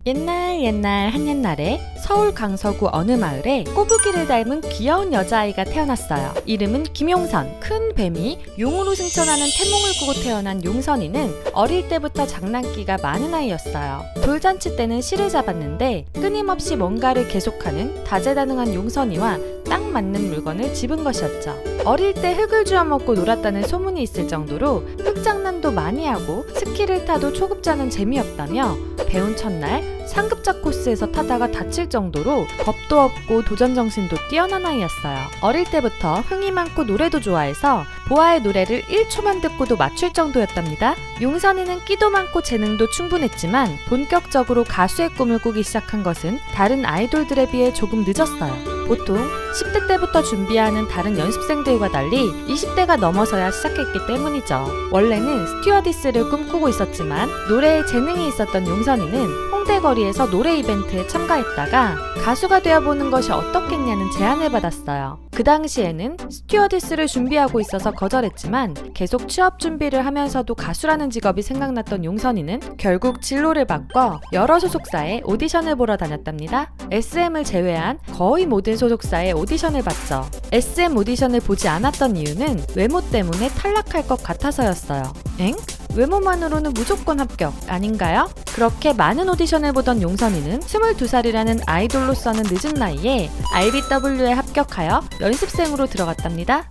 옛날 한옛날에 서울 강서구 어느 마을에 꼬부기를 닮은 귀여운 여자아이가 태어났어요. 이름은 김용선. 큰 뱀이 용으로 승천하는 태몽을 꾸고 태어난 용선이는 어릴 때부터 장난기가 많은 아이였어요. 돌잔치 때는 실을 잡았는데 끊임없이 뭔가를 계속하는 다재다능한 용선이와 딱 맞는 물건을 집은 것이었죠. 어릴 때 흙을 주워 먹고 놀았다는 소문이 있을 정도로 흙장난도 많이 하고 스키를 타도 초급자는 재미없다며 배운 첫날 상급자 코스에서 타다가 다칠 정도로 겁도 없고 도전정신도 뛰어난 아이였어요. 어릴 때부터 흥이 많고 노래도 좋아해서 보아의 노래를 1초만 듣고도 맞출 정도였답니다. 용선이는 끼도 많고 재능도 충분했지만 본격적으로 가수의 꿈을 꾸기 시작한 것은 다른 아이돌들에 비해 조금 늦었어요. 보통 10대 때부터 준비하는 다른 연습생들과 달리 20대가 넘어서야 시작했기 때문이죠. 원래는 스튜어디스를 꿈꾸고 있었지만 노래에 재능이 있었던 용선이는 홍대 거리에서 노래 이벤트에 참가했다가 가수가 되어보는 것이 어떻겠냐는 제안을 받았어요. 그 당시에는 스튜어디스를 준비하고 있어서 거절했지만 계속 취업 준비를 하면서도 가수라는 직업이 생각났던 용선이는 결국 진로를 바꿔 여러 소속사에 오디션을 보러 다녔답니다. SM을 제외한 거의 모든 소속사에 오디션을 봤죠. SM 오디션을 보지 않았던 이유는 외모 때문에 탈락할 것 같아서였어요. 엥? 외모만으로는 무조건 합격 아닌가요? 그렇게 많은 오디션을 보던 용선이는 22살이라는 아이돌로서는 늦은 나이에 RBW에 합격하여 연습생으로 들어갔답니다.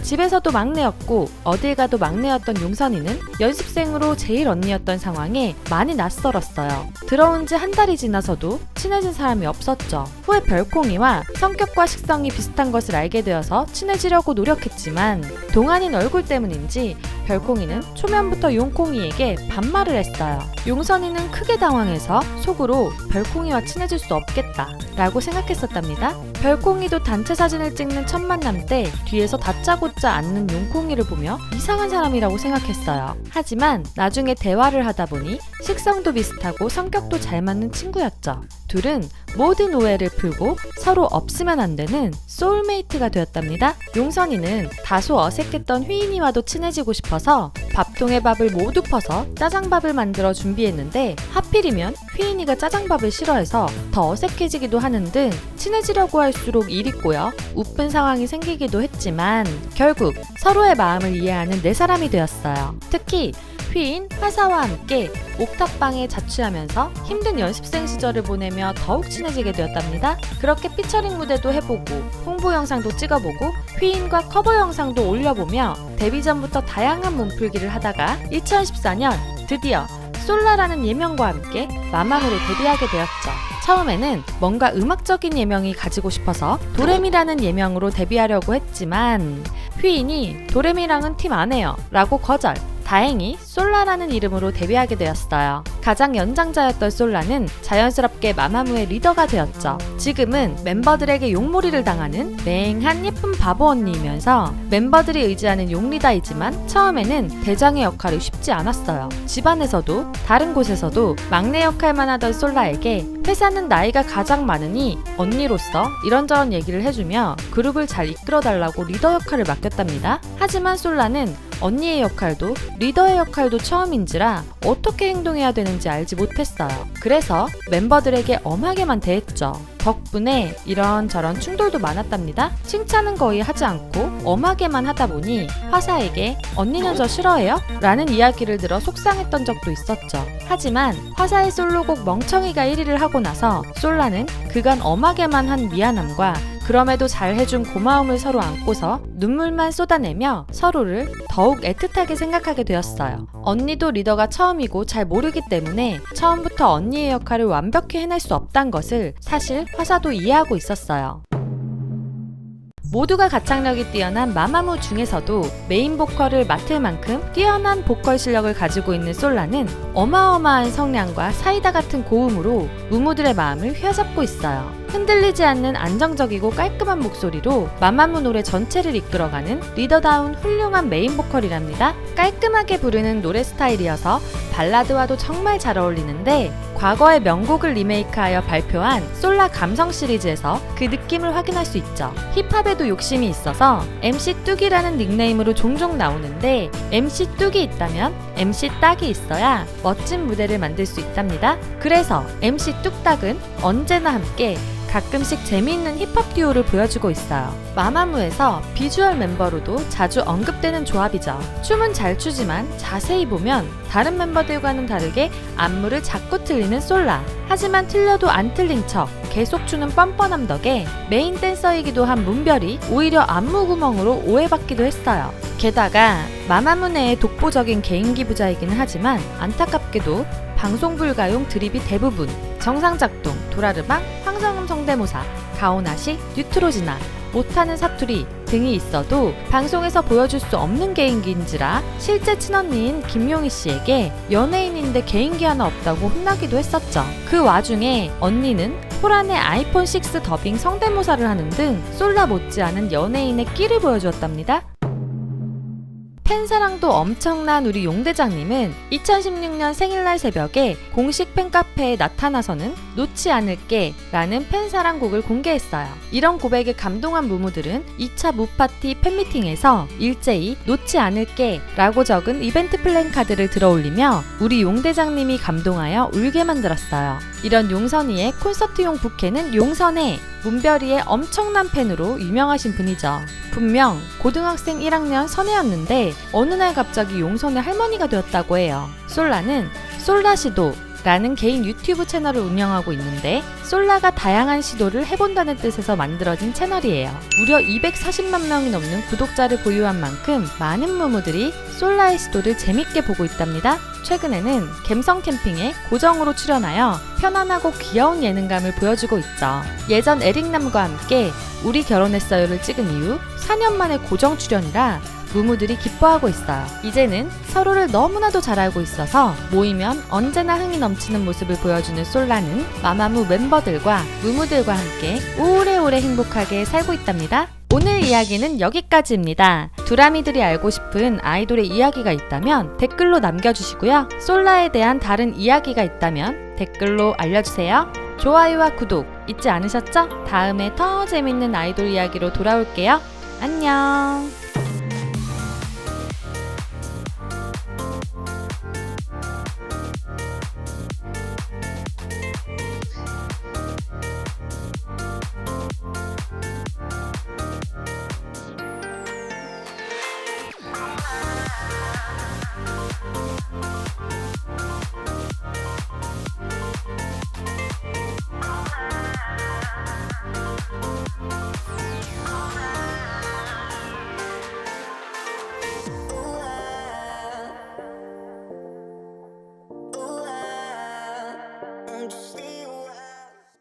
집에서도 막내였고 어딜 가도 막내였던 용선이는 연습생으로 제일 언니였던 상황에 많이 낯설었어요. 들어온 지 한 달이 지나서도 친해진 사람이 없었죠. 후에 별콩이와 성격과 식성이 비슷한 것을 알게 되어서 친해지려고 노력했지만 동안인 얼굴 때문인지 별콩이는 초면부터 용콩이에게 반말을 했어요. 용선이는 크게 당황해서 속으로 별콩이와 친해질 수 없겠다 라고 생각했었답니다. 별콩이도 단체 사진을 찍는 첫 만남 때 뒤에서 다짜고짜 앉는 용콩이를 보며 이상한 사람이라고 생각했어요. 하지만 나중에 대화를 하다 보니 식성도 비슷하고 성격도 잘 맞는 친구였죠. 둘은 모든 오해를 풀고 서로 없으면 안 되는 소울메이트가 되었답니다. 용선이는 다소 어색했던 휘인이와도 친해지고 싶어서 밥통에 밥을 모두 퍼서 짜장밥을 만들어 준비했는데 하필이면 휘인이가 짜장밥을 싫어해서 더 어색해지기도 하는 등 친해지려고 할수록 일이 꼬여 우픈 상황이 생기기도 했지만 결국 서로의 마음을 이해하는 네 사람이 되었어요. 특히 휘인, 화사와 함께 옥탑방에 자취하면서 힘든 연습생 시절을 보내며 더욱 친해지게 되었답니다. 그렇게 피처링 무대도 해보고 홍보 영상도 찍어보고 휘인과 커버 영상도 올려보며 데뷔 전부터 다양한 몸풀기를 하다가 2014년 드디어 솔라라는 예명과 함께 마마무로 데뷔하게 되었죠. 처음에는 뭔가 음악적인 예명이 가지고 싶어서 도레미라는 예명으로 데뷔하려고 했지만 휘인이 도레미랑은 팀 안 해요 라고 거절. 다행히 솔라라는 이름으로 데뷔하게 되었어요. 가장 연장자였던 솔라는 자연스럽게 마마무의 리더가 되었죠. 지금은 멤버들에게 용몰이를 당하는 맹한 예쁜 바보 언니이면서 멤버들이 의지하는 용리다이지만 처음에는 대장의 역할이 쉽지 않았어요. 집안에서도 다른 곳에서도 막내 역할만 하던 솔라에게 회사는 나이가 가장 많으니 언니로서 이런저런 얘기를 해주며 그룹을 잘 이끌어달라고 리더 역할을 맡겼답니다. 하지만 솔라는 언니의 역할도 리더의 역할도 처음인지라 어떻게 행동해야 되는지 알지 못했어요. 그래서 멤버들에게 엄하게만 대했죠. 덕분에 이런저런 충돌도 많았답니다. 칭찬은 거의 하지 않고 엄하게만 하다 보니 화사에게 언니는 저 싫어해요? 라는 이야기를 들어 속상했던 적도 있었죠. 하지만 화사의 솔로곡 멍청이가 1위를 하고 나서 솔라는 그간 엄하게만 한 미안함과 그럼에도 잘해준 고마움을 서로 안고서 눈물만 쏟아내며 서로를 더욱 애틋하게 생각하게 되었어요. 언니도 리더가 처음이고 잘 모르기 때문에 처음부터 언니의 역할을 완벽히 해낼 수 없단 것을 사실 화사도 이해하고 있었어요. 모두가 가창력이 뛰어난 마마무 중에서도 메인 보컬을 맡을 만큼 뛰어난 보컬 실력을 가지고 있는 솔라는 어마어마한 성량과 사이다 같은 고음으로 무무들의 마음을 휘어잡고 있어요. 흔들리지 않는 안정적이고 깔끔한 목소리로 마마무 노래 전체를 이끌어가는 리더다운 훌륭한 메인 보컬이랍니다. 깔끔하게 부르는 노래 스타일이어서 발라드와도 정말 잘 어울리는데 과거의 명곡을 리메이크하여 발표한 솔라 감성 시리즈에서 그 느낌을 확인할 수 있죠. 힙합에도 욕심이 있어서 MC 뚝이라는 닉네임으로 종종 나오는데 MC 뚝이 있다면 MC 딱이 있어야 멋진 무대를 만들 수 있답니다. 그래서 MC 뚝딱은 언제나 함께 가끔씩 재미있는 힙합 듀오를 보여주고 있어요. 마마무에서 비주얼 멤버로도 자주 언급되는 조합이죠. 춤은 잘 추지만 자세히 보면 다른 멤버들과는 다르게 안무를 자꾸 틀리는 솔라. 하지만 틀려도 안 틀린 척 계속 추는 뻔뻔함 덕에 메인 댄서이기도 한 문별이 오히려 안무 구멍으로 오해받기도 했어요. 게다가 마마무 내의 독보적인 개인기 부자이기는 하지만 안타깝게도 방송 불가용 드립이 대부분 정상작동, 도라르방, 황정음 성대모사, 가오나시, 뉴트로지나, 못하는 사투리 등이 있어도 방송에서 보여줄 수 없는 개인기인지라 실제 친언니인 김용희 씨에게 연예인인데 개인기 하나 없다고 혼나기도 했었죠. 그 와중에 언니는 호란의 아이폰 6 더빙 성대모사를 하는 등 솔라 못지않은 연예인의 끼를 보여주었답니다. 팬사랑도 엄청난 우리 용대장님은 2016년 생일날 새벽에 공식 팬카페에 나타나서는 놓지 않을게 라는 팬사랑곡을 공개했어요. 이런 고백에 감동한 무무들은 2차 무파티 팬미팅에서 일제히 놓지 않을게 라고 적은 이벤트 플랜카드를 들어올리며 우리 용대장님이 감동하여 울게 만들었어요. 이런 용선이의 콘서트용 부케는 용선의 문별이의 엄청난 팬으로 유명하신 분이죠. 분명 고등학생 1학년 선혜였는데 어느 날 갑자기 용선의 할머니가 되었다고 해요. 솔라는 솔라시도 라는 개인 유튜브 채널을 운영하고 있는데 솔라가 다양한 시도를 해본다는 뜻에서 만들어진 채널이에요. 무려 240만 명이 넘는 구독자를 보유한 만큼 많은 무무들이 솔라의 시도를 재밌게 보고 있답니다. 최근에는 갬성 캠핑에 고정으로 출연하여 편안하고 귀여운 예능감을 보여주고 있죠. 예전 에릭남과 함께 우리 결혼했어요를 찍은 이후 4년 만에 고정 출연이라 무무들이 기뻐하고 있어요. 이제는 서로를 너무나도 잘 알고 있어서 모이면 언제나 흥이 넘치는 모습을 보여주는 솔라는 마마무 멤버들과 무무들과 함께 오래오래 행복하게 살고 있답니다. 오늘 이야기는 여기까지입니다. 두라미들이 알고 싶은 아이돌의 이야기가 있다면 댓글로 남겨주시고요. 솔라에 대한 다른 이야기가 있다면 댓글로 알려주세요. 좋아요와 구독 잊지 않으셨죠? 다음에 더 재밌는 아이돌 이야기로 돌아올게요. 안녕. Just